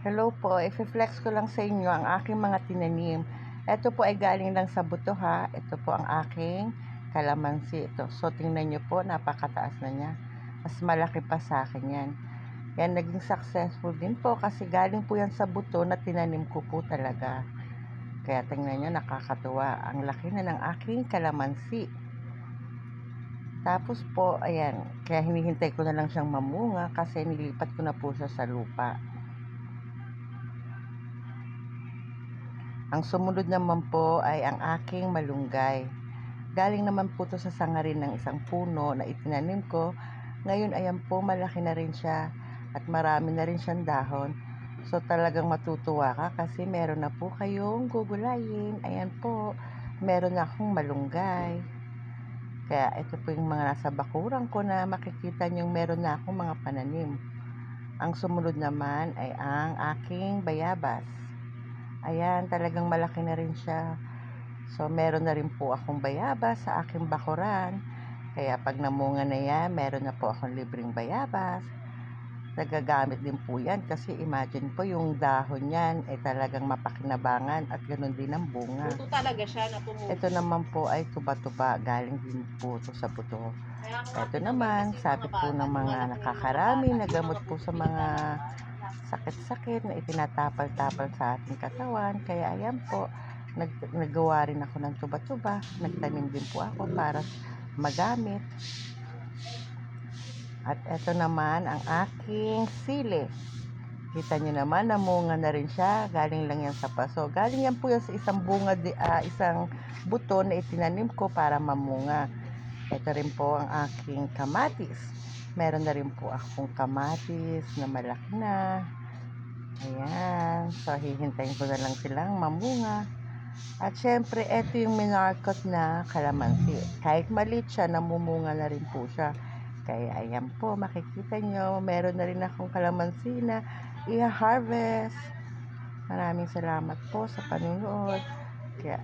Hello po, i-flex ko lang sa inyo ang aking mga tinanim. Ito po ay galing lang sa buto ha. Ito po ang aking kalamansi. Ito. So tingnan nyo po, napakataas na niya. Mas malaki pa sa akin yan. Yan, naging successful din po kasi galing po yan sa buto na tinanim ko po talaga. Kaya tingnan nyo, nakakatuwa. Ang laki na ng aking kalamansi. Tapos po, ayan, kaya hinihintay ko na lang siyang mamunga kasi nilipat ko na po siya sa lupa. Ang sumunod naman po ay ang aking malunggay. Galing naman po to sa sanga rin ng isang puno na itinanim ko. Ngayon ayan po, malaki na rin siya at marami na rin siyang dahon. So talagang matutuwa ka kasi meron na po kayong gugulayin. Ayan po, meron na akong malunggay. Kaya ito po yung mga nasa bakuran ko na makikita nyo meron na akong mga pananim. Ang sumunod naman ay ang aking bayabas. Ayan, talagang malaki na rin siya. So, meron na rin po akong bayabas sa aking bakuran. Kaya pag namunga na yan, meron na po akong libreng bayabas. Nagagamit din po yan kasi imagine po yung dahon yan ay talagang mapakinabangan at ganoon din ang bunga. Buto talaga siya na tumubo. Ito naman po ay tuba-tuba, galing din po ito sa buto. Ito naman, sabi po ng mga nakakarami na gamot po sa mga sakit-sakit na itinatapal-tapal sa ating katawan. Kaya ayan po, naggawa rin ako ng tuba-tuba. Nagtanim din po ako para magamit. At ito naman ang aking sili. Kita nyo naman, namunga na rin siya. Galing lang yan sa paso. Galing yan po yan sa isang bunga, isang buto na itinanim ko para mamunga. Ito rin po ang aking kamatis. Meron na rin po akong kamatis na malaki na. Ayan. So, hihintayin ko na lang silang mamunga. At syempre, ito yung minarkot na kalamansi. Kahit maliit siya, namumunga na rin po siya. Kaya ayan po, makikita nyo, meron na rin akong kalamansi na i-harvest. Maraming salamat po sa panunood. Kaya